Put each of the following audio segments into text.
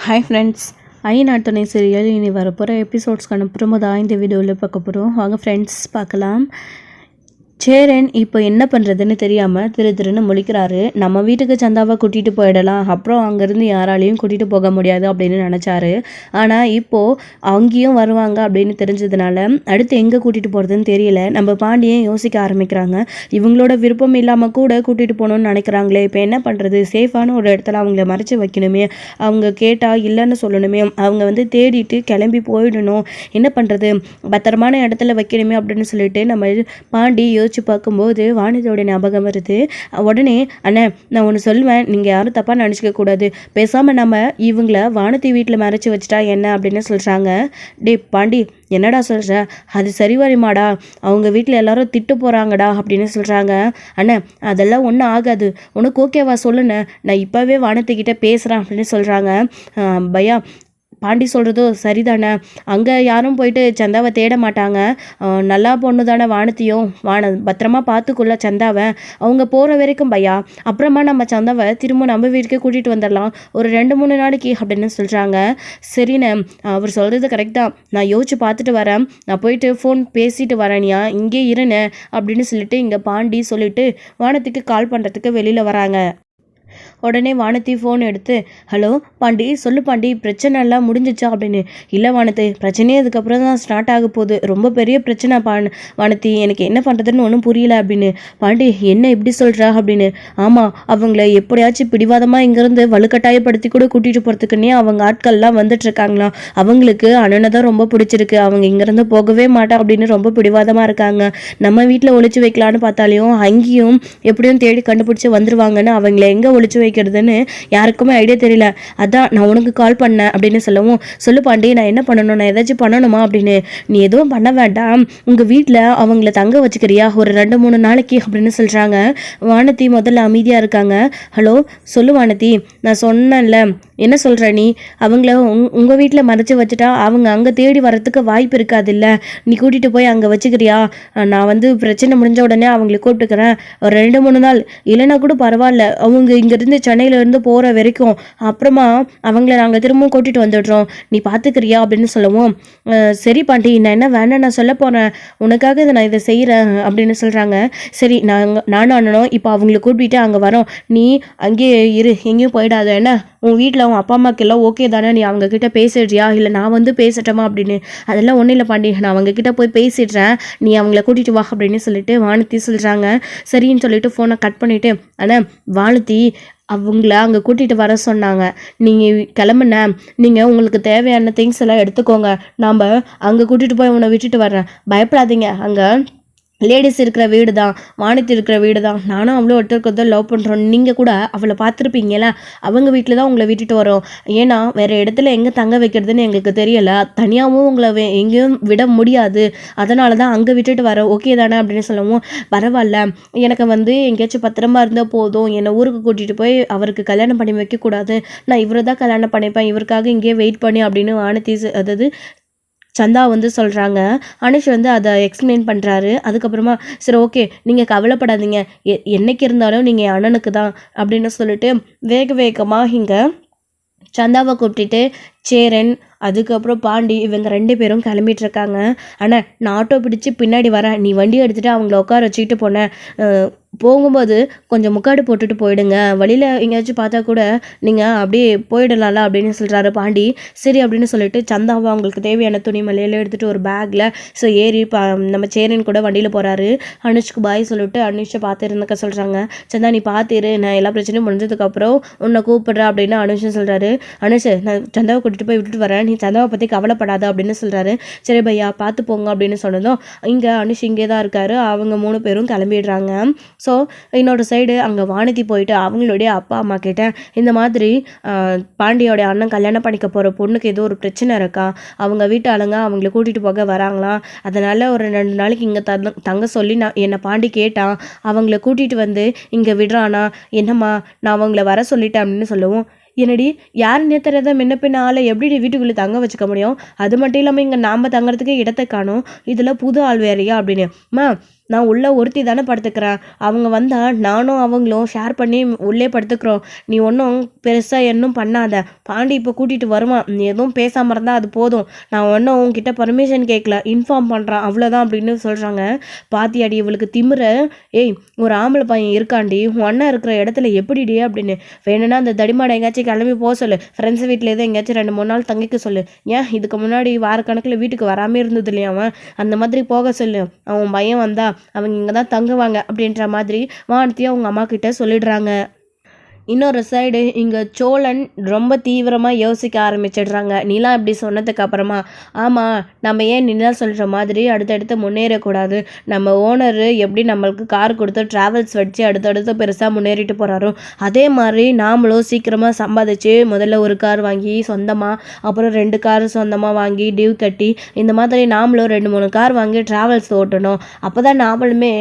Hi friends, ஐநாட்டுணை serial இனி வரப்போகிற எபிசோட்ஸ்க்கான promo தான் இந்த வீடியோவில் பார்க்க போகிறோம். வாங்க ஃப்ரெண்ட்ஸ் பார்க்கலாம். சேரன் இப்போ என்ன பண்ணுறதுன்னு தெரியாமல் திருன்னு முழிக்கிறாரு. நம்ம வீட்டுக்கு சந்தாவை கூட்டிகிட்டு போயிடலாம், அப்புறம் அங்கேருந்து யாராலையும் கூட்டிகிட்டு போக முடியாது அப்படின்னு நினச்சாரு. ஆனால் இப்போது அங்கேயும் வருவாங்க அப்படின்னு தெரிஞ்சதுனால அடுத்து எங்கே கூட்டிகிட்டு போகிறதுன்னு தெரியல. நம்ம பாண்டியன் யோசிக்க ஆரம்பிக்கிறாங்க. இவங்களோட விருப்பம் இல்லாமல் கூட கூட்டிகிட்டு போகணுன்னு நினைக்கிறாங்களே, இப்போ என்ன பண்ணுறது? சேஃபான ஒரு இடத்துல அவங்கள மறைச்சி வைக்கணுமே, அவங்க கேட்டால் இல்லைன்னு சொல்லணுமே, அவங்க தேடிட்டு கிளம்பி போயிடணும், என்ன பண்ணுறது? பத்திரமான இடத்துல வைக்கணுமே அப்படின்னு சொல்லிட்டு நம்ம பாண்டி யோசிச்சு பார்க்கும்போது வானதியோட ஞாபகம் வருது. உடனே அண்ணே, நான் ஒன்று சொல்லுவேன், நீங்கள் யாரும் தப்பாக நினச்சிக்க கூடாது, பேசாமல் நம்ம இவங்கள வானதி வீட்டில் மறைச்சி வச்சுட்டா என்ன அப்படின்னு சொல்கிறாங்க. டே பாண்டி, என்னடா சொல்கிற? அது சரி வரைமாடா, அவங்க வீட்டில் எல்லாரும் திட்டு போகிறாங்கடா அப்படின்னு சொல்கிறாங்க. அண்ணே, அதெல்லாம் ஒன்றும் ஆகாது, உனக்கு ஓகேவா சொல்லுண்ணே, நான் இப்போவே வானத்திக்கிட்ட பேசுகிறேன் அப்படின்னு சொல்கிறாங்க. பையா, பாண்டி சொல்கிறதோ சரிதானே, அங்கே யாரும் போயிட்டு சந்தாவை தேட மாட்டாங்க, நல்லா பொண்ணு தானே வானத்தையும், பத்திரமா பார்த்துக்குள்ள சந்தாவை, அவங்க போகிற வரைக்கும் பையா, அப்புறமா நம்ம சந்தாவை திரும்ப நம்ம வீட்டுக்கே கூட்டிகிட்டு வந்துடலாம் ஒரு 2-3 நாளைக்கு அப்படின்னு சொல்கிறாங்க. சரிண்ணே, அவர் சொல்கிறது கரெக்டாக, நான் யோசிச்சு பார்த்துட்டு வரேன், நான் போயிட்டு ஃபோன் பேசிட்டு வரேனியா, இங்கே இருண்ணே அப்படின்னு சொல்லிட்டு இங்கே பாண்டி சொல்லிட்டு வானத்துக்கு கால் பண்ணுறதுக்கு வெளியில் வராங்க. உடனே வானதி ஃபோன் எடுத்து, ஹலோ பாண்டி, சொல்லு பாண்டி, பிரச்சனை எல்லாம் முடிஞ்சிச்சா அப்படின்னு. இல்லை வானதி, பிரச்சனையே அதுக்கப்புறம் தான் ஸ்டார்ட் ஆக போகுது, ரொம்ப பெரிய பிரச்சனை வானதி, எனக்கு என்ன பண்ணுறதுன்னு ஒன்றும் புரியல அப்படின்னு. பாண்டி, என்ன இப்படி சொல்கிறா அப்படின்னு. ஆமாம், அவங்கள எப்படியாச்சும் பிடிவாதமாக இங்கேருந்து வலுக்கட்டாயப்படுத்தி கூட கூட்டிகிட்டு போகிறதுக்குன்னே அவங்க ஆட்கள்லாம் வந்துட்டுருக்காங்களாம். அவங்களுக்கு அண்ணனை தான் ரொம்ப பிடிச்சிருக்கு, அவங்க இங்கேருந்து போகவே மாட்டா அப்படின்னு ரொம்ப பிடிவாதமாக இருக்காங்க. நம்ம வீட்டில் ஒழிச்சு வைக்கலான்னு பார்த்தாலையும் அங்கேயும் எப்படியும் தேடி கண்டுபிடிச்சி வந்துடுவாங்கன்னு அவங்கள எங்கே ஒழிச்சு வைக்கிறதுன்னு யாருக்குமே ஐடியா தெரியல, அதான் நான் உனக்கு கால் பண்ணேன் அப்படின்னு சொல்லவும், சொல்லு பாண்டி, நான் என்ன பண்ணணும், நான் ஏதாச்சும் பண்ணணுமா அப்படின்னு. நீ எதுவும் பண்ண வேண்டாம், உங்கள் வீட்டில் அவங்கள தங்க வச்சுக்கிறியா ஒரு 2-3 நாளைக்கு அப்படின்னு சொல்கிறாங்க. வானதி முதல்ல அமைதியாக இருக்காங்க. ஹலோ சொல்லு வானதி, நான் சொன்னேன்ல, என்ன சொல்கிற நீ? அவங்கள உங்கள் வீட்டில் மறைச்சி வச்சுட்டா அவங்க அங்கே தேடி வரத்துக்கு வாய்ப்பு இருக்காது, இல்லை நீ கூட்டிகிட்டு போய் அங்கே வச்சுக்கிறியா? நான் பிரச்சனை முடிஞ்ச உடனே அவங்களை கூப்பிட்டுக்கிறேன், ஒரு 2-3 நாள் இல்லைன்னா கூட பரவாயில்ல, அவங்க இங்கேருந்து சென்னையிலேருந்து போகிற வரைக்கும், அப்புறமா அவங்கள நாங்கள் திரும்பவும் கூட்டிகிட்டு வந்துடுறோம், நீ பார்த்துக்கிறியா அப்படின்னு சொல்லவும், சரி பாண்டி, நான் என்ன வேணாம், நான் சொல்ல போகிறேன், உனக்காக நான் இதை செய்கிறேன் அப்படின்னு சொல்கிறாங்க. சரி, நானும் அண்ணனும் இப்போ அவங்கள கூட்டிகிட்டு அங்கே வரோம், நீ அங்கேயே இரு, எங்கேயும் போயிடாத, என்ன உன் வீட்டில் உன் அப்பா அம்மாவுக்கு எல்லாம் ஓகே தானே, நீ அவங்கக்கிட்ட பேசிடுறியா இல்லை நான் பேசட்டோமா அப்படின்னு. அதெல்லாம் ஒன்றும் இல்லை பாண்டி, நான் அவங்கக்கிட்ட போய் பேசிடுறேன், நீ அவங்கள கூட்டிகிட்டு வா அப்படின்னு சொல்லிட்டு வானதி சொல்கிறாங்க. சரின்னு சொல்லிட்டு ஃபோனை கட் பண்ணிவிட்டு, ஆனால் வானதி அவங்கள அங்கே கூட்டிகிட்டு வர சொன்னாங்க, நீங்கள் கிளம்புன, நீங்கள் உங்களுக்கு தேவையான திங்ஸ் எல்லாம் எடுத்துக்கோங்க, நாம் அங்கே கூட்டிகிட்டு போய் உன்னை விட்டுட்டு வர்றேன், பயப்படாதீங்க, அங்கே லேடிஸ் இருக்கிற வீடு தான், வானதி இருக்கிற வீடு தான், நானும் அவ்வளோ ஒருத்தருக்கு லவ் பண்ணுறோம், நீங்கள் கூட அவளை பார்த்துருப்பீங்களா, அவங்க வீட்டில் தான் உங்களை விட்டுட்டு வரோம், ஏன்னா வேறு இடத்துல எங்கே தங்க வைக்கிறதுன்னு எங்களுக்கு தெரியலை, தனியாகவும் உங்களை எங்கேயும் விட முடியாது, அதனால தான் அங்கே விட்டுட்டு வரோம், ஓகே தானே அப்படின்னு சொல்லவும், பரவாயில்ல, எனக்கு எங்கேயாச்சும் பத்திரமா இருந்தால் போதும், என்னை ஊருக்கு கூட்டிகிட்டு போய் அவருக்கு கல்யாணம் பண்ணி வைக்கக்கூடாது, நான் இவரை தான் கல்யாணம் பண்ணிப்பேன், இவருக்காக இங்கேயே வெயிட் பண்ணி அப்படின்னு வானதி அதாவது சந்தா சொல்கிறாங்க. அனுஷ் அதை எக்ஸ்பிளைன் பண்ணுறாரு. அதுக்கப்புறமா சரி ஓகே, நீங்கள் கவலைப்படாதீங்க, என்னைக்கு இருந்தாலும் நீங்கள் அண்ணனுக்கு தான் அப்படின்னு சொல்லிட்டு வேகமாக இங்கே சந்தாவை கூப்பிட்டுட்டு சேரன் அதுக்கப்புறம் பாண்டி இவங்க 2 பேரும் கிளம்பிட்டு இருக்காங்க. ஆனால் நான் ஆட்டோ பிடிச்சி பின்னாடி வரேன், நீ வண்டி எடுத்துகிட்டு அவங்கள உட்கார வச்சுக்கிட்டு போனேன், போகும்போது கொஞ்சம் முக்காடு போட்டுட்டு போயிடுங்க, வழியில் எங்கேயாச்சும் பார்த்தா கூட நீங்கள் அப்படியே போயிடலாம்ல அப்படின்னு சொல்கிறாரு பாண்டி. சரி அப்படின்னு சொல்லிட்டு சந்தாவை அவங்களுக்கு தேவையான துணி மலையில் எடுத்துகிட்டு ஒரு பேக்கில் ஏறி நம்ம சேரன் கூட வண்டியில் போகிறாரு. அனுஷ்க்கு பாய் சொல்லிட்டு அனுஷை பார்த்து இருந்துக்க சொல்கிறாங்க. சந்தா, நீ பார்த்துரு, நான் எல்லா பிரச்சனையும் முடிஞ்சதுக்கப்புறம் உன்னை கூப்பிட்றேன் அப்படின்னு அனுஷன் சொல்கிறாரு. அனுஷ், நான் சந்தாவை கூட்டிகிட்டு போய் விட்டுட்டு வரேன், நீ சந்தாவை பற்றி கவலைப்படாத அப்படின்னு சொல்கிறாரு. சரி பையா, பார்த்து போங்க அப்படின்னு சொன்னதும் இங்கே அனுஷ் இங்கே தான் இருக்காரு. அவங்க 3 பேரும் கிளம்பிடுறாங்க. ஸோ இன்னொரு சைடு அங்கே வானதி போயிட்டு அவங்களுடைய அப்பா அம்மா கிட்ட இந்த மாதிரி பாண்டியோடைய அண்ணன் கல்யாணம் பண்ணிக்க போகிற பொண்ணுக்கு ஏதோ ஒரு பிரச்சனை இருக்கா, அவங்க வீட்டு ஆளுங்க அவங்கள கூட்டிகிட்டு போக வராங்களாம், அதனால் ஒரு 2 நாளைக்கு இங்கே தங்க சொல்லி என்னை பாண்டி கேட்டான், அவங்கள கூட்டிகிட்டு இங்கே விடுறானா, என்னம்மா நான் அவங்கள வர சொல்லிட்டேன் அப்படின்னு சொல்லவும், என்னடி யாருன்னே தெரியாத முன்ன பின்ன ஆளை எப்படி வீட்டுக்குள்ளே தங்க வச்சுக்க முடியும், அது மட்டும் இல்லாமல் இங்கே நாம் தங்குறதுக்கு இடத்தை காணும், இதில் புது ஆள் வேறையா அப்படின்னு. நான் உள்ளே ஒருத்தி தானே படுத்துக்கிறேன், அவங்க வந்தால் நானும் அவங்களும் ஷேர் பண்ணி உள்ளே படுத்துக்கிறோம், நீ ஒன்றும் பெருசாக இன்னும் பண்ணாத, பாண்டி இப்போ கூட்டிகிட்டு வருவான், நீ எதுவும் பேசாமல் இருந்தால் அது போதும், நான் ஒன்றும் உங்ககிட்ட பர்மிஷன் கேட்கல, இன்ஃபார்ம் பண்ணுறான் அவ்வளோதான் அப்படின்னு சொல்கிறாங்க. பாத்தியாடி இவளுக்கு திமிர, ஏய் ஒரு ஆம்பளை பையன் இருக்காண்டி, உன் அண்ணன் இருக்கிற இடத்துல எப்படிடி அப்படின்னு, வேணும்னா அந்த தடிமாடை எங்கேயாச்சும் கிளம்பி போக சொல்லு, ஃப்ரெண்ட்ஸ் வீட்டில் எதுவும் எங்கேயாச்சும் 2-3 நாள் தங்கிக்க சொல்லு, ஏன் இதுக்கு முன்னாடி வாரக்கணக்கில் வீட்டுக்கு வராமே இருந்தது இல்லையா அவன், அந்த மாதிரி போக சொல்லு, அவன் பையன் வந்தா அவங்க இங்கே தான் தங்குவாங்க அப்படின்ற மாதிரி வானத்தையும் அவங்க அம்மா கிட்ட சொல்லிடுறாங்க. இன்னொரு சைடு இங்கே சோழன் ரொம்ப தீவிரமாக யோசிக்க ஆரம்பிச்சிடுறாங்க. நிலா இப்படி சொன்னதுக்கு அப்புறமா, ஆமாம் நம்ம ஏன் நிலா சொல்கிற மாதிரி அடுத்தடுத்து முன்னேறக்கூடாது, நம்ம ஓனரு எப்படி நம்மளுக்கு கார் கொடுத்து ட்ராவல்ஸ் வச்சு அடுத்தடுத்து பெருசாக முன்னேறிட்டு போகிறாரோ அதே மாதிரி நாமளும் சீக்கிரமாக சம்பாதிச்சு முதல்ல ஒரு கார் வாங்கி சொந்தமாக, அப்புறம் 2 கார் சொந்தமாக வாங்கி டியூ கட்டி, இந்த மாதிரி நாமளும் 2-3 கார் வாங்கி ட்ராவல்ஸ் ஓட்டணும், அப்போ தான் நாமளுமே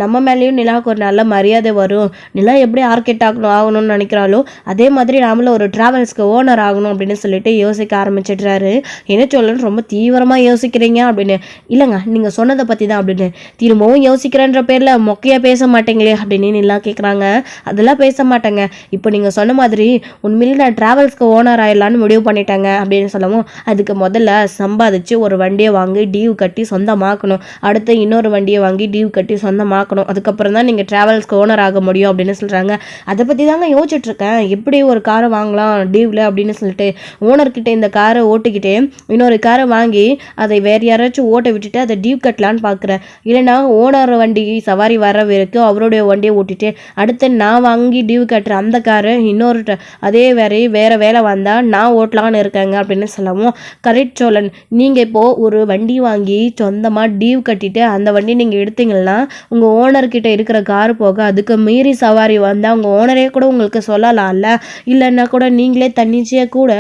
நம்ம மேலேயும் நிலாவுக்கு ஒரு நல்ல மரியாதை வரும், நிலா எப்படி ஆர்கிடெக்ட் ஆகணும்னு நினைக்கிறாளோ அதே மாதிரி நாமளும் ஒரு டிராவல்ஸ்க்கு ஓனர் ஆகணும் அப்படின்னு சொல்லிட்டு யோசிக்க ஆரம்பிச்சிடுறாரு. என்ன சொல்லணும் ரொம்ப தீவிரமாக யோசிக்கிறீங்க அப்படின்னு, இல்லைங்க நீங்கள் சொன்னதை பற்றி தான் அப்படின்னு, திரும்பவும் யோசிக்கிறேன்ற பேரில் மொக்கையாக பேச மாட்டேங்களே அப்படின்னு எல்லாம் கேட்குறாங்க. அதெல்லாம் பேச மாட்டேங்க, இப்போ நீங்கள் சொன்ன மாதிரி உண்மையிலே நான் டிராவல்ஸ்க்கு ஓனர் ஆயிடலான்னு முடிவு பண்ணிட்டேங்க அப்படின்னு சொல்லவும், அதுக்கு முதல்ல சம்பாதிச்சு ஒரு வண்டியை வாங்கி டியூ கட்டி சொந்தமாக்கணும், அடுத்து இன்னொரு வண்டியை வாங்கி டியூ கட்டி சொந்தமாக்கணும், அதுக்கப்புறம் தான் நீங்கள் டிராவல்ஸ்க்கு ஓனர் ஆக முடியும் அப்படின்னு சொல்கிறாங்க. அதை பற்றி தாங்க யோசிச்சுட்ருக்கேன், எப்படி ஒரு காரை வாங்கலாம் டியூவில் அப்படின்னு சொல்லிட்டு, ஓனர்கிட்ட இந்த காரை ஓட்டிக்கிட்டே இன்னொரு காரை வாங்கி அதை வேறு யாராச்சும் ஓட்ட விட்டுட்டு அதை டியூ கட்டலான்னு பார்க்குறேன், இல்லைனா ஓனர் வண்டி சவாரி வர வரைக்கும் அவருடைய வண்டியை ஓட்டிட்டு அடுத்து நான் வாங்கி டியூ கட்டுற அந்த காரை இன்னொரு அதே வேறு வேலை வந்தால் நான் ஓட்டலான்னு இருக்கேங்க அப்படின்னு சொல்லவும், கரெக்ட் சோழன், நீங்கள் இப்போது ஒரு வண்டி வாங்கி சொந்தமாக டியூ கட்டிட்டு அந்த வண்டி நீங்கள் எடுத்தீங்கன்னா உங்கள் ஓனர்கிட்ட இருக்கிற கார் போக அதுக்கு மீறி சவாரி வந்தால் உங்கள் ஓனரே கூட உங்களுக்கு சொல்லலாம்ல, இல்லைன்னா கூட நீங்களே தன்னிச்சையாக கூட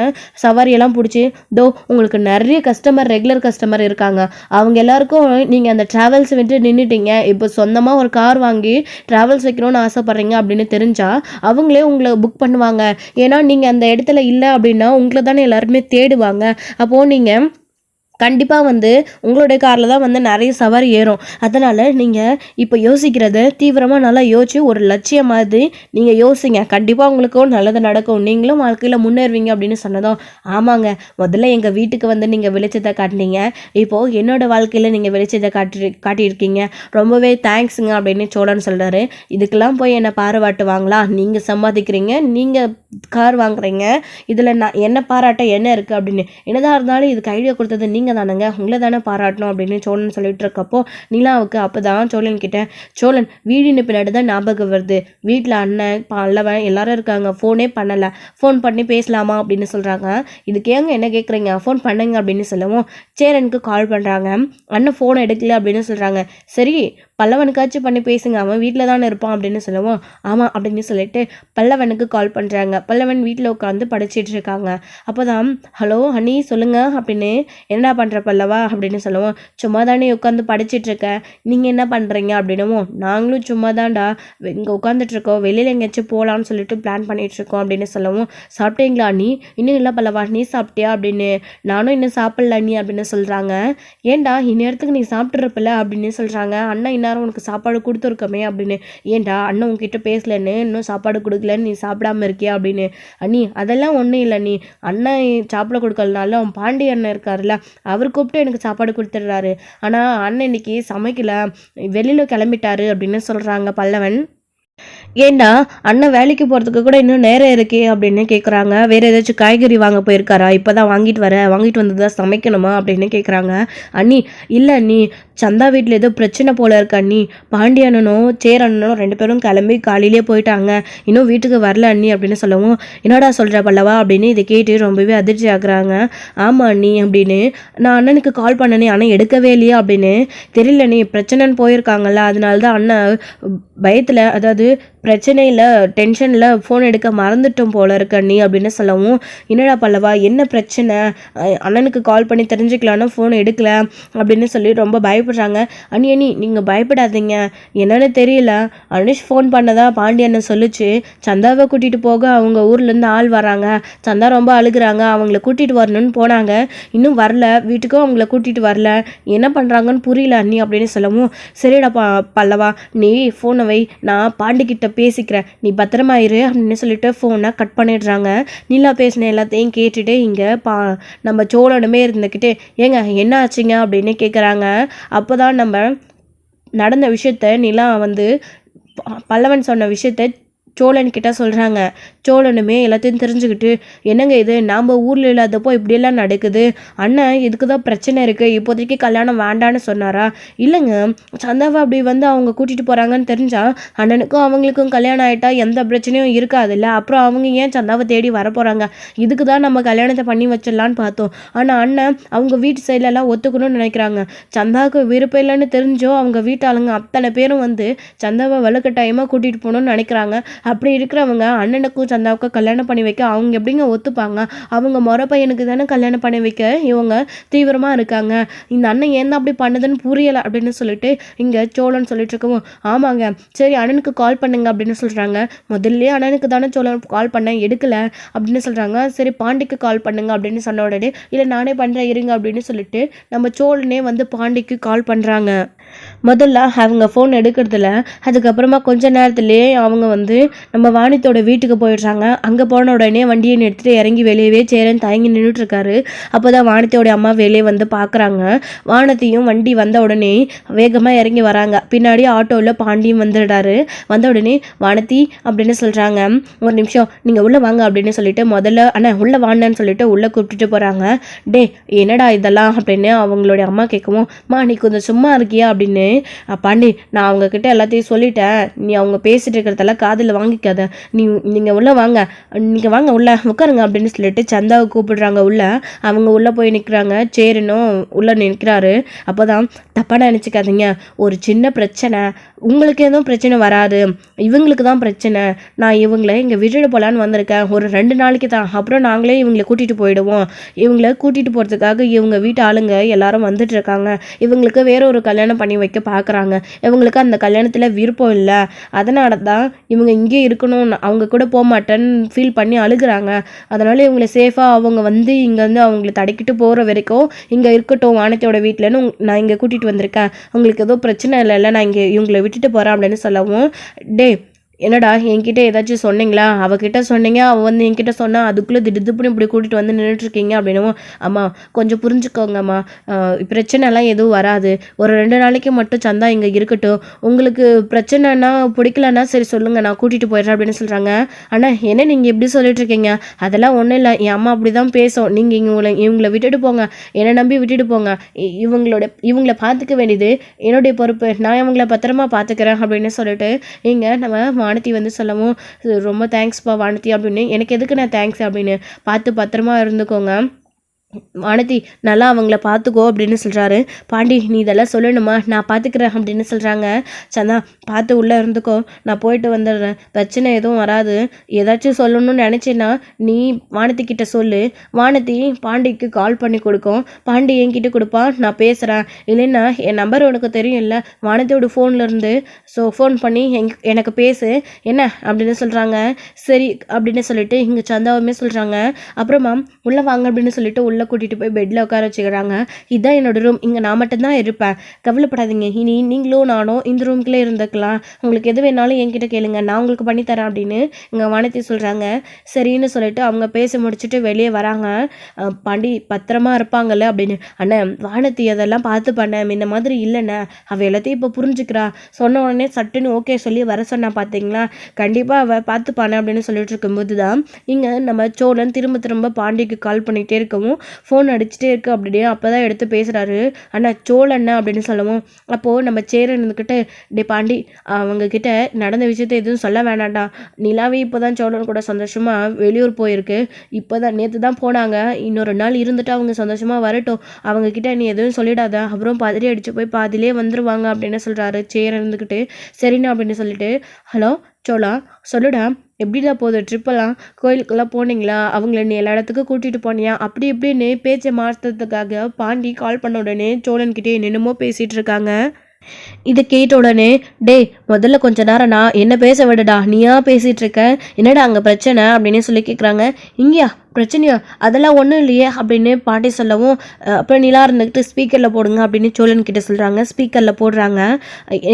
சவாரியெல்லாம் பிடிச்சி, தோ உங்களுக்கு நிறைய கஸ்டமர் ரெகுலர் கஸ்டமர் இருக்காங்க, அவங்க எல்லாருக்கும் நீங்கள் அந்த ட்ராவல்ஸ் விட்டு நின்றுட்டீங்க, இப்போ சொந்தமாக ஒரு கார் வாங்கி ட்ராவல்ஸ் வைக்கணும்னு ஆசைப்பட்றீங்க அப்படின்னு தெரிஞ்சால் அவங்களே உங்களை புக் பண்ணுவாங்க, ஏன்னா நீங்கள் அந்த இடத்துல இல்லை அப்படின்னா உங்களை தானே எல்லாருமே தேடுவாங்க, அப்போது நீங்கள் கண்டிப்பாக உங்களுடைய காரில் தான் நிறைய சவாரி ஏறும், அதனால் நீங்கள் இப்போ யோசிக்கிறத தீவிரமாக நல்லா யோசிச்சு ஒரு லட்சியம் மாதிரி நீங்கள் யோசிங்க, கண்டிப்பாக உங்களுக்கும் நல்லது நடக்கும், நீங்களும் வாழ்க்கையில் முன்னேறுவீங்க அப்படின்னு சொன்னதும், ஆமாங்க முதல்ல எங்கள் வீட்டுக்கு நீங்கள் வெளிச்சத்தை காட்டினீங்க, இப்போது என்னோடய வாழ்க்கையில் நீங்கள் வெளிச்சத்தை காட்டியிருக்கீங்க, ரொம்பவே தேங்க்ஸுங்க அப்படின்னு சோழன் சொல்கிறாரு. இதுக்கெல்லாம் போய் என்னை பாராட்டுவாங்களா, நீங்கள் சம்பாதிக்கிறீங்க, நீங்கள் கார் வாங்குறீங்க, இதில் நான் என்ன பாராட்ட என்ன இருக்குது அப்படின்னு, என்னதான் இருந்தாலும் இதுக்கு ஐடியா கொடுத்தது நீங்கள் தானங்க, உங்களை தானே பாராட்டணும் அப்படின்னு சோழன் சொல்லிட்டு இருக்கப்போ, நிலாவுக்கு அப்போ தான் சோழன் கிட்ட, சோழன் வீடின்னு பின்னாடி தான் ஞாபகம் வருது, வீட்டில் அண்ணன் பல்லவன் எல்லாரும் இருக்காங்க, ஃபோனே பண்ணலை, ஃபோன் பண்ணி பேசலாமா அப்படின்னு சொல்கிறாங்க. இதுக்கு ஏங்க என்ன கேட்குறீங்க, ஃபோன் பண்ணுங்க அப்படின்னு சொல்லவும், சேரனுக்கு கால் பண்ணுறாங்க, அண்ணன் ஃபோன் எடுக்கல அப்படின்னு சொல்கிறாங்க. சரி பல்லவனுக்காச்சும் பண்ணி பேசுங்க, அவன் வீட்டில் தானே இருப்பான் அப்படின்னு சொல்லவும், ஆமாம் அப்படின்னு சொல்லிட்டு பல்லவனுக்கு கால் பண்ணுறாங்க. பல்லவன் வீட்டில் உட்காந்து படிச்சிட்டு இருக்காங்க. அப்போ தான், ஹலோ ஹனி சொல்லுங்கள் அப்படின்னு, என்னடா பண்ணுற பல்லவா அப்படின்னு சொல்லவும், சும்மா தானே உட்காந்து படிச்சுட்டு இருக்கேன், நீங்கள் என்ன பண்ணுறீங்க அப்படின்னவும், நாங்களும் சும்மா தான்டா இங்கே உட்காந்துட்ருக்கோம், வெளியில் எங்கேயாச்சும் போகலான்னு சொல்லிட்டு பிளான் பண்ணிகிட்ருக்கோம் அப்படின்னு சொல்லவும், சாப்பிட்டீங்களா நீ, இன்னும் இல்லை பல்லவா நீ சாப்பிட்டியா அப்படின்னு, நானும் இன்னும் சாப்பிட்ல நீ அப்படின்னு சொல்கிறாங்க. ஏன்டா இந்நேரத்துக்கு நீ சாப்பிட்றப்பில்ல அப்படின்னு சொல்கிறாங்க. அண்ணா இந்நேரம் உனக்கு சாப்பாடு கொடுத்துருக்கமே அப்படின்னு, ஏன்டா அண்ணன் உங்ககிட்ட பேசலன்னு இன்னும் சாப்பாடு கொடுக்கலன்னு நீ சாப்பிடாம இருக்கியா அப்படின்னு, அண்ணி அதெல்லாம் ஒன்றும் இல்லை நீ, அண்ணன் சாப்பிட கொடுக்கலனாலும் அவன் பாண்டி அண்ணன் இருக்காருல்ல அவர் கூப்பிட்டு எனக்கு சாப்பாடு கொடுத்துட்றாரு, ஆனால் அண்ணன் இன்னைக்கு சமைக்கல வெளியில் கிளம்பிட்டாரு அப்படின்னு சொல்கிறாங்க பல்லவன். ஏண்டா அண்ணன் வேலைக்கு போகிறதுக்கு கூட இன்னும் நேரம் இருக்கே அப்படின்னு கேட்குறாங்க. வேறு ஏதாச்சும் காய்கறி வாங்க போயிருக்காரா, இப்போ தான் வாங்கிட்டு வந்து தான் சமைக்கணுமா அப்படின்னு கேட்குறாங்க. அண்ணி இல்லை அண்ணி, சந்தா வீட்டில் ஏதோ பிரச்சனை போல இருக்கு அண்ணி, பாண்டி அண்ணனும் சேர் அண்ணனும் 2 பேரும் கிளம்பி காலையிலே போயிட்டாங்க, இன்னும் வீட்டுக்கு வரல அண்ணி அப்படின்னு சொல்லவும், என்னடா சொல்கிற பல்லவா அப்படின்னு இதை கேட்டு ரொம்பவே அதிர்ச்சி ஆகுறாங்க. ஆமாம் அண்ணி அப்படின்னு, நான் அண்ணனுக்கு கால் பண்ணனே ஆனால் எடுக்கவே இல்லையா அப்படின்னு, தெரியல நீ பிரச்சனைன்னு போயிருக்காங்கல்ல, அதனால தான் அண்ணன் பயத்தில், அதாவது பிரச்சனையில் டென்ஷனில் ஃபோன் எடுக்க மறந்துட்டோம் போல இருக்க நீ அப்படின்னு சொல்லவும், என்னடா பல்லவா என்ன பிரச்சனை, அண்ணனுக்கு கால் பண்ணி தெரிஞ்சுக்கலான்னு ஃபோன் எடுக்கல அப்படின்னு சொல்லி ரொம்ப பயப்படுறாங்க. அண்ணி நீங்கள் பயப்படாதீங்க, என்னன்னு தெரியல, அனுஷ் ஃபோன் பண்ணதா பாண்டியண்ணன் சொல்லிச்சு, சந்தாவை கூட்டிகிட்டு போக அவங்க ஊர்லேருந்து ஆள் வராங்க, சந்தா ரொம்ப அழுகுறாங்க, அவங்கள கூட்டிகிட்டு வரணும்னு போனாங்க, இன்னும் வரல, வீட்டுக்கும் அவங்கள கூட்டிகிட்டு வரல, என்ன பண்ணுறாங்கன்னு புரியல அண்ணி அப்படின்னு சொல்லவும், சரிடா பல்லவா நீ ஃபோனை வை, நான் பாண்டிக்கிட்ட பேசிக்கிறேன், நீ பத்திரமா இரு அப்படின்னு சொல்லிட்டு ஃபோனை கட் பண்ணிடுறாங்க. நிலா பேசின எல்லாத்தையும் கேட்டுட்டு இங்கே நம்ம சோழனுமே இருந்துக்கிட்டு, ஏங்க என்ன ஆச்சுங்க அப்படின்னு கேட்குறாங்க. அப்போ தான் நம்ம நடந்த விஷயத்த நிலா வந்து பல்லவன் சொன்ன விஷயத்த சோழன் கிட்ட சொல்கிறாங்க. சோழனுமே எல்லாத்தையும் தெரிஞ்சுக்கிட்டு, என்னங்க இது நாம் ஊரில் இல்லாதப்போ இப்படியெல்லாம் நடக்குது, அண்ணன் இதுக்கு தான் பிரச்சனை இருக்குது, இப்போதைக்கு கல்யாணம் வேண்டான்னு சொன்னாரா? இல்லைங்க, சந்தாவை அப்படி வந்து அவங்க கூட்டிகிட்டு போகிறாங்கன்னு தெரிஞ்சால் அண்ணனுக்கும் அவங்களுக்கும் கல்யாணம் ஆகிட்டா எந்த பிரச்சனையும் இருக்காதுல்ல, அப்புறம் அவங்க ஏன் சந்தாவை தேடி வர போகிறாங்க, இதுக்கு தான் நம்ம கல்யாணத்தை பண்ணி வச்சிடலான்னு பார்த்தோம். ஆனால் அண்ணன் அவங்க வீட்டு சைட்லலாம் ஒத்துக்கணும்னு நினைக்கிறாங்க. சந்தாவுக்கு விருப்பம் இல்லைன்னு தெரிஞ்சோ அவங்க வீட்டாளுங்க அத்தனை பேரும் வந்து சந்தாவை வலுக்கட்டாயமாக கூட்டிகிட்டு போகணும்னு நினைக்கிறாங்க. அப்படி இருக்கிறவங்க அண்ணனுக்கும் சந்தாவுக்கும் கல்யாணம் பண்ணி வைக்க அவங்க எப்படிங்க ஒத்துப்பாங்க? அவங்க முறை பையனுக்கு தானே கல்யாணம் பண்ணி வைக்க இவங்க தீவிரமாக இருக்காங்க. இந்த அண்ணன் ஏன் அப்படி பண்ணுதுன்னு புரியலை அப்படின்னு சொல்லிட்டு இங்கே சோழன் சொல்லிட்டு இருக்கவும், ஆமாங்க சரி அண்ணனுக்கு கால் பண்ணுங்க அப்படின்னு சொல்கிறாங்க. முதல்ல அண்ணனுக்கு தானே சோழன் கால் பண்ணேன், எடுக்கலை அப்படின்னு சொல்கிறாங்க. சரி பாண்டிக்கு கால் பண்ணுங்க அப்படின்னு சொன்ன உடனே, இல்லை நானே பண்ணுறேன் இருங்க அப்படின்னு சொல்லிட்டு நம்ம சோழனே வந்து பாண்டிக்கு கால் பண்ணுறாங்க. முதல்ல அவங்க ஃபோன் எடுக்கிறதில்ல, அதுக்கப்புறமா கொஞ்ச நேரத்துலேயே அவங்க வந்து நம்ம வானத்தோட வீட்டுக்கு போயிடுறாங்க. அங்கே போன உடனே வண்டியை நிறுத்திட்டு இறங்கி வெளியவே சேரன் தயங்கி நின்றுட்டுருக்காரு. அப்போ தான் வானத்தோடைய அம்மா வெளியே வந்து பார்க்குறாங்க. வானத்தையும் வண்டி வந்த உடனே வேகமாக இறங்கி வராங்க. பின்னாடி ஆட்டோவில் பாண்டியும் வந்துடுறாரு. வந்த உடனே வானத்தி அப்படின்னு சொல்கிறாங்க, ஒரு நிமிஷம் நீங்கள் உள்ளே வாங்க அப்படின்னு சொல்லிட்டு முதல்ல அண்ணா உள்ளே வாங்கன்னு சொல்லிட்டு உள்ளே கூப்பிட்டுட்டு போகிறாங்க. டே என்னடா இதெல்லாம் அப்படின்னு அவங்களுடைய அம்மா கேட்கவும், நீ கொஞ்சம் சும்மா இருக்கியா அப்படின்னு, பாண்டி நான் அவங்கக்கிட்ட எல்லாத்தையும் சொல்லிட்டேன், நீ அவங்க பேசிட்டு இருக்கிறதெல்லாம் காதில் வாங்கிக்காத, நீங்கள் உள்ளே வாங்க, நீங்கள் வாங்க உள்ளே உட்காருங்க அப்படின்னு சொல்லிட்டு சந்தாவை கூப்பிடுறாங்க உள்ளே. அவங்க உள்ளே போய் நிற்கிறாங்க. சேரனும் உள்ளே நிற்கிறாரு. அப்போ தான் தப்பாக நினச்சிக்காதீங்க, ஒரு சின்ன பிரச்சனை, உங்களுக்கு எதுவும் பிரச்சனை வராது, இவங்களுக்கு தான் பிரச்சனை, நான் இவங்களை இங்கே விட்டுட்டு போகலான்னு வந்திருக்கேன், ஒரு 2 நாளைக்கு தான், அப்புறம் நாங்களே இவங்களை கூட்டிகிட்டு போயிடுவோம், இவங்களை கூட்டிகிட்டு போகிறதுக்காக இவங்க வீட்டு ஆளுங்க எல்லாரும் வந்துட்டு இருக்காங்க, இவங்களுக்கு வேற ஒரு கல்யாணம் பண்ணி வைக்க பார்க்குறாங்க, இவங்களுக்கு அந்த கல்யாணத்தில் விருப்பம் இல்லை, அதனால தான் இவங்க இங்கே இருக்கணும், அவங்க கூட போக மாட்டேன்னு ஃபீல் பண்ணி அழுகுறாங்க, அதனால் இவங்களை சேஃபாக அவங்க வந்து இங்கே வந்து அவங்களை தடைக்கிட்டு போகிற வரைக்கும் இங்கே இருக்கட்டும் வானத்தோட வீட்டிலன்னு நான் இங்கே கூட்டிகிட்டு வந்திருக்கேன், உங்களுக்கு எதுவும் பிரச்சனை இல்லைல்ல, நான் இங்கே இவங்களை விட்டுட்டு போகிறேன் அப்படின்னு சொல்லவும், டே என்னடா என்கிட்ட ஏதாச்சும் சொன்னீங்களா, அவகிட்ட சொன்னீங்க, அவள் வந்து என்கிட்ட சொன்னால் அதுக்குள்ளே திடுப்புன்னு இப்படி கூட்டிகிட்டு வந்து நின்றுட்டுருக்கீங்க அப்படின்னும், அம்மா கொஞ்சம் புரிஞ்சுக்கோங்கம்மா, பிரச்சனைலாம் எதுவும் வராது, ஒரு 2 நாளைக்கு மட்டும் சந்தா இங்கே இருக்கட்டும், உங்களுக்கு பிரச்சனைனா பிடிக்கலன்னா சரி சொல்லுங்கள், நான் கூட்டிகிட்டு போயிடுறேன் அப்படின்னு சொல்கிறாங்க. ஆனால் என்ன நீங்கள் எப்படி சொல்லிட்டு இருக்கீங்க, அதெல்லாம் ஒன்றும் இல்லை, என் அம்மா அப்படி தான் பேசும், நீங்கள் இவங்களை விட்டுட்டு போங்க, என்னை நம்பி விட்டுட்டு போங்க, இவங்கள பார்த்துக்க வேண்டியது என்னுடைய பொறுப்பு, நான் இவங்கள பத்திரமா பார்த்துக்கிறேன் அப்படின்னு சொல்லிட்டு இங்கே நம்ம வானதி வந்து சொல்லவும், ரொம்ப தேங்க்ஸ்ப்பா வானதி அப்படின்னு, எனக்கு எதுக்கு நான் தேங்க்ஸ் அப்படின்னு, பார்த்து பத்திரமா இருந்துக்கோங்க வானதி, நல்லா அவங்கள பார்த்துக்கோ அப்படின்னு சொல்கிறாரு. பாண்டி நீ இதெல்லாம் சொல்லணுமா, நான் பார்த்துக்கிறேன் அப்படின்னு சொல்கிறாங்க. சந்தா பார்த்து உள்ளே இருந்துக்கோ, நான் போயிட்டு வந்துடுறேன், பிரச்சனை எதுவும் வராது, ஏதாச்சும் சொல்லணும்னு நினச்சேன்னா நீ வானதி கிட்ட சொல்லு, வானதி பாண்டிக்கு கால் பண்ணி கொடுக்கும், பாண்டி என்கிட்ட கொடுப்பான், நான் பேசுகிறேன், இல்லைன்னா என் நம்பர் உனக்கு தெரியும் இல்லை, வானதியோட ஃபோன்லேருந்து, ஸோ ஃபோன் பண்ணி எனக்கு பேசு என்ன அப்படின்னு சொல்கிறாங்க. சரி அப்படின்னு சொல்லிட்டு இங்கே சந்தாவுமே சொல்கிறாங்க. அப்புறமா உள்ளே வாங்க அப்படின்னு சொல்லிட்டு உள்ளே கூட்டிகிட்டு போய் பெட்டில் உட்கார வச்சுக்கிறாங்க. இதுதான் என்னோடய ரூம், இங்கே நான் மட்டும்தான் இருப்பேன், கவலைப்படாதீங்க, இனி நீங்களும் நானும் இந்த ரூம்குள்ளே இருந்துக்கலாம், உங்களுக்கு எது வேணாலும் என்கிட்ட கேளுங்க, நான் உங்களுக்கு பண்ணித்தரேன் அப்படின்னு இங்கே வானதி சொல்கிறாங்க. சரின்னு சொல்லிட்டு அவங்க பேசி முடிச்சுட்டு வெளியே வராங்க. பாண்டி பத்திரமா இருப்பாங்கல்ல அப்படின்னு. அண்ணன் வானதி அதெல்லாம் பார்த்து பண்ண இந்த மாதிரி இல்லைண்ணே, அவள் எல்லாத்தையும் இப்போ புரிஞ்சுக்கிறா, சொன்ன உடனே சட்டுன்னு ஓகே சொல்லி வர சொன்னா பார்த்தீங்களா, கண்டிப்பாக அவள் பார்த்துப்பானே அப்படின்னு சொல்லிட்டு இருக்கும்போது தான் இங்கே நம்ம சோழன் திரும்ப பாண்டிக்கு கால் பண்ணிகிட்டே இருக்கவும் ஃபோன் அடிச்சுட்டே இருக்கு அப்படின்னு அப்போ தான் எடுத்து பேசுகிறாரு. அண்ணா சோழண்ணா அப்படின்னு சொல்லவும், அப்போது நம்ம சேரன் இருந்துக்கிட்டு, டே பாண்டி அவங்கக்கிட்ட நடந்த விஷயத்த எதுவும் சொல்ல வேணாண்டா, நிலாவே இப்போ தான் சோழன் கூட சந்தோஷமாக வெளியூர் போயிருக்கு, இப்போ தான் நேற்று தான் போனாங்க, இன்னொரு நாள் இருந்துட்டு அவங்க சந்தோஷமாக வரட்டும், அவங்கக்கிட்ட நீ எதுவும் சொல்லிடாத, அப்புறம் பதறி அடித்து போய் பாதிலே வந்துடுவாங்க அப்படின்னு சொல்கிறாரு சேரன் இருந்துக்கிட்டு. சரிண்ணா அப்படின்னு சொல்லிட்டு, ஹலோ சோலா சொல்லுடா, எப்படிடா போகுது ட்ரிப்பெல்லாம்? கோயிலுக்கெல்லாம் போனீங்களா? அவங்கள நீ எல்லா இடத்துக்கும் கூட்டிகிட்டு போனியா? அப்படி இப்படின்னு பேச்சை மாற்றுறதுக்காக பாண்டி கால் பண்ண உடனே சோழன்கிட்டே என்னென்னமோ பேசிகிட்டு இருக்காங்க. இதை கேட்ட உடனே, டேய் முதல்ல கொஞ்ச நேரம் நான் என்ன பேச விடுடா, நீயா பேசிகிட்டு இருக்க, என்னடா அங்கே பிரச்சனை அப்படின்னு சொல்லி கேட்குறாங்க. இங்கேயா பிரச்சனையா? அதெல்லாம் ஒன்றும் இல்லையே அப்படின்னு பாட்டி சொல்லவும், அப்புறம் நிலா இருந்துக்கிட்டு ஸ்பீக்கரில் போடுங்க அப்படின்னு சோழன் கிட்ட சொல்கிறாங்க. ஸ்பீக்கரில் போடுறாங்க.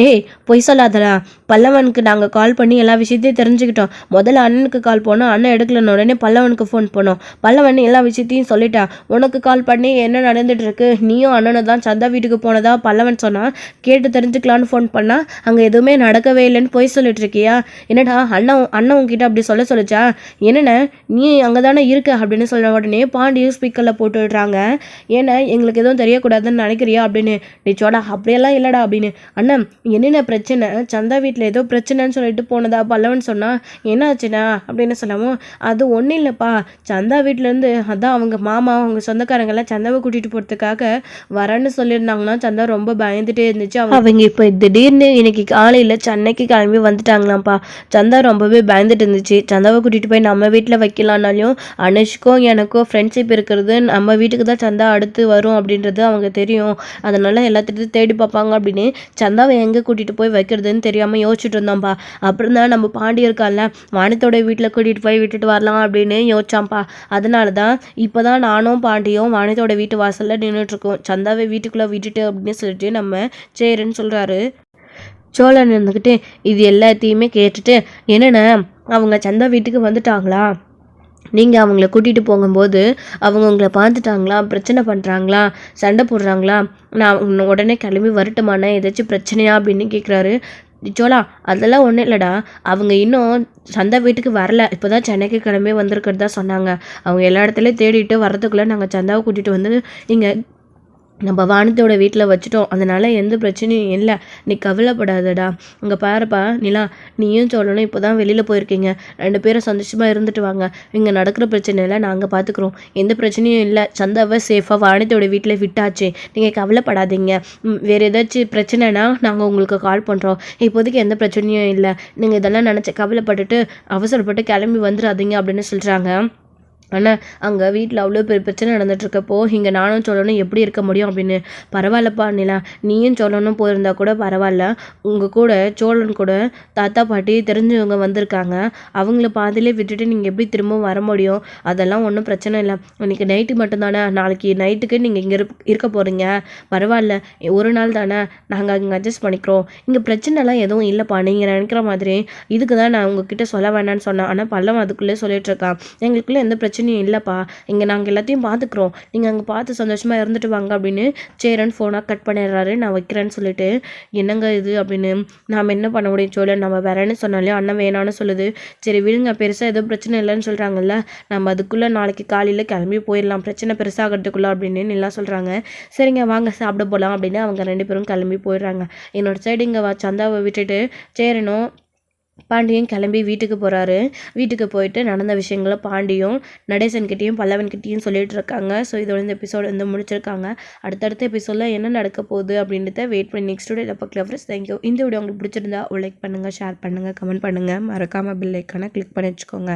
ஏய் பொய் சொல்லாதடா, பல்லவனுக்கு நாங்கள் கால் பண்ணி எல்லா விஷயத்தையும் தெரிஞ்சுக்கிட்டோம். முதல்ல அண்ணனுக்கு கால் பண்ணோம், அண்ணன் எடுக்கலன்னு உடனே பல்லவனுக்கு ஃபோன் பண்ணோம். பல்லவன் எல்லா விஷயத்தையும் சொல்லிட்டான். உனக்கு கால் பண்ணி என்ன நடந்துட்டு இருக்கு, நீயும் அண்ணனும் தான் சந்தா வீட்டுக்கு போனதா பல்லவன் சொன்னான், கேட்டு தெரிஞ்சுக்கலான்னு ஃபோன் பண்ணா அங்கே எதுவுமே நடக்கவே இல்லைன்னு பொய் சொல்லிட்டு இருக்கியா? என்னடா அண்ணன் உங்ககிட்ட அப்படி சொல்லிச்சா? என்னென்ன நீ அங்கே தானே இருக்க அப்படின்னு சொல்ல உடனே பாண்டியும் ஸ்பீக்கரில் போட்டு விடுறாங்க. ஏன்னா எங்களுக்கு எதுவும் தெரியக்கூடாதுன்னு நினைக்கிறியா அப்படின்னு. நீ சோடா அப்படியெல்லாம் இல்லைடா அப்படின்னு. அண்ணன் என்னென்ன பிரச்சனை, சந்தா வீட்டில் ஏதோ பிரச்சனைன்னு சொல்லிட்டு போனதா பல்லவன் சொன்னா, என்ன ஆச்சுண்ணா அப்படின்னு சொல்லவும், அது ஒன்றும் இல்லைப்பா, சந்தா வீட்டிலேருந்து அதான் அவங்க மாமா அவங்க சொந்தக்காரங்கெல்லாம் சந்தாவை கூட்டிகிட்டு போகிறதுக்காக வரேன்னு சொல்லியிருந்தாங்கன்னா சந்தா ரொம்ப பயந்துட்டே இருந்துச்சு. அவங்க இப்போ திடீர்னு இன்னைக்கு காலையில் சென்னைக்கு கிளம்பி வந்துட்டாங்களாம்ப்பா. சந்தா ரொம்பவே பயந்துட்டு இருந்துச்சு. சந்தாவை கூட்டிகிட்டு போய் நம்ம வீட்டில் வைக்கலான்னாலையும் அனுஷ்க்கும் எனக்கும் ஃப்ரெண்ட்ஷிப் இருக்கிறது, நம்ம வீட்டுக்கு தான் சந்தா அடுத்து வரும் அப்படின்றது அவங்க தெரியும். அதனால எல்லாத்தையும் தேடி பார்ப்பாங்க அப்படின்னு சந்தாவை எங்கே கூட்டிகிட்டு போய் வைக்கிறதுன்னு தெரியாமல் யோசிச்சுட்டு இருந்தோம்ப்பா. அப்புறம் தான் நம்ம பாண்டி இருக்கான்ல, வானத்தோட வீட்டில் கூட்டிகிட்டு போய் விட்டுட்டு வரலாம் அப்படின்னு யோசிச்சாம்ப்பா. அதனால தான் இப்போ தான் நானும் பாண்டியும் வானத்தோட வீட்டு வாசலில் நின்றுட்டுருக்கோம். சந்தாவை வீட்டுக்குள்ளே விட்டுட்டு அப்படின்னு சொல்லிட்டு நம்ம சரின்னு சொல்கிறாரு. சோழன் இருந்துக்கிட்டு இது எல்லாத்தையுமே கேட்டுட்டு, என்னென்ன அவங்க சந்தா வீட்டுக்கு வந்துட்டாங்களா? நீங்கள் அவங்கள கூட்டிகிட்டு போகும்போது அவங்க உங்களை பார்த்துட்டாங்களா, பிரச்சனை பண்ணுறாங்களா, சண்டை போடுறாங்களா, நான் உடனே கிளம்பி வரட்டுமாண்ணே, ஏதாச்சும் பிரச்சனையா அப்படின்னு கேட்குறாரு. சோலா அதெல்லாம் ஒன்றும் இல்லைடா, அவங்க இன்னும் சந்தா வீட்டுக்கு வரல, இப்போ தான் சென்னைக்கு கிளம்பி வந்திருக்கிறதா சொன்னாங்க. அவங்க எல்லா இடத்துலையும் தேடிட்டு வர்றதுக்குள்ளே நாங்கள் சந்தாவை கூட்டிகிட்டு வந்து இங்கே நம்ம வானத்தோட வீட்டில் வச்சுட்டோம். அதனால் எந்த பிரச்சனையும் இல்லை, நீ கவலைப்படாதடா. இங்கே பாருப்பா நிலா, நீயும் சொல்லணும் இப்போ தான் வெளியில் போயிருக்கீங்க, 2 பேரும் சந்தோஷமாக இருந்துட்டு வாங்க. இங்கே நடக்கிற பிரச்சனையில் நாங்கள் பார்த்துக்குறோம், எந்த பிரச்சனையும் இல்லை. சந்தாவை சேஃபாக வானத்தோட வீட்டில் விட்டாச்சு, நீங்கள் கவலைப்படாதீங்க. வேறு ஏதாச்சும் பிரச்சனைனா நாங்கள் உங்களுக்கு கால் பண்ணுறோம். இப்போதைக்கு எந்த பிரச்சனையும் இல்லை, நீங்கள் இதெல்லாம் நினச்சி கவலைப்பட்டுட்டு அவசரப்பட்டு கிளம்பி வந்துடாதீங்க அப்படின்னு சொல்கிறாங்க. ஆனால் அங்கே வீட்டில் அவ்வளோ பெரிய பிரச்சனை நடந்துகிட்ருக்கப்போ இங்கே நானும் சொல்லணும் எப்படி இருக்க முடியும் அப்படின்னு. பரவாயில்லப்பா நிலா, நீயும் சொல்லணும் போயிருந்தா கூட பரவாயில்ல, உங்கள் கூட சோழன் கூட தாத்தா பாட்டி தெரிஞ்சவங்க வந்திருக்காங்க, அவங்கள பாதிலே விட்டுட்டு நீங்கள் எப்படி திரும்பவும் வர முடியும்? அதெல்லாம் ஒன்றும் பிரச்சனை இல்லை, இன்றைக்கி நைட்டு மட்டும்தானே, நாளைக்கு நைட்டுக்கு நீங்கள் இங்கே இருக்க போகிறீங்க, பரவாயில்ல, ஒரு நாள் தானே, நாங்கள் அங்கே அட்ஜஸ்ட் பண்ணிக்கிறோம், இங்கே பிரச்சனைலாம் எதுவும் இல்லைப்பா நீங்கள் நினைக்கிற மாதிரி. இதுக்கு தான் நான் உங்ககிட்ட சொல்ல வேணான்னு சொன்னேன். ஆனால் பல்லம் அதுக்குள்ளே சொல்லிகிட்ருக்கான், எங்களுக்குள்ளே எந்த பிரச்சனையும் இல்லைப்பா, இங்கே நாங்கள் எல்லாத்தையும் பார்த்துக்குறோம், நீங்கள் அங்கே பார்த்து சந்தோஷமாக இருந்துட்டு வாங்க அப்படின்னு சேரன் ஃபோனாக கட் பண்ணிடுறாரு. நான் வைக்கிறேன்னு சொல்லிட்டு, என்னங்க இது அப்படின்னு. நாம் என்ன பண்ண முடியும் சோழன், நம்ம வேறேன்னு சொன்னாலே அண்ணன் வேணான்னு சொல்லுது. சரி விடுங்க, பெருசாக ஏதோ பிரச்சனை இல்லைன்னு சொல்கிறாங்கல்ல, நம்ம அதுக்குள்ளே நாளைக்கு காலையில் கிளம்பி போயிடலாம், பிரச்சனை பெருசாகிறதுக்குள்ளே அப்படின்னு நல்லா சொல்கிறாங்க. சரிங்க வாங்க சாப்பிட போகலாம் அப்படின்னு அவங்க 2 பேரும் கிளம்பி போயிடுறாங்க. என்னோட சைடு இங்கே சந்தாவை விட்டுட்டு சேரனும் பாண்டியும் கிளம்பி வீட்டுக்கு போகிறாரு. வீட்டுக்கு போயிட்டு நடந்த விஷயங்களை பாண்டியும் நடேசன்கிட்டையும் பல்லவன்கிட்டையும் சொல்லிட்டு இருக்காங்க. ஸோ இதோட இந்த எபிசோடு வந்து முடிச்சிருக்காங்க. அடுத்தடுத்த எபிசோடில் என்ன நடக்க போகுது அப்படின்றத வெயிட் பண்ணி நெக்ஸ்ட் வீடியோவில் பார்க்கலாம் ஃப்ரெண்ட்ஸ். தேங்க்யூ. இந்த வீடியோ உங்களுக்கு பிடிச்சிருந்தா லைக் பண்ணுங்கள், ஷேர் பண்ணுங்கள், கமெண்ட் பண்ணுங்கள், மறக்காமல் பெல் ஐக்கானை கிளிக் பண்ணி வச்சுக்கோங்க.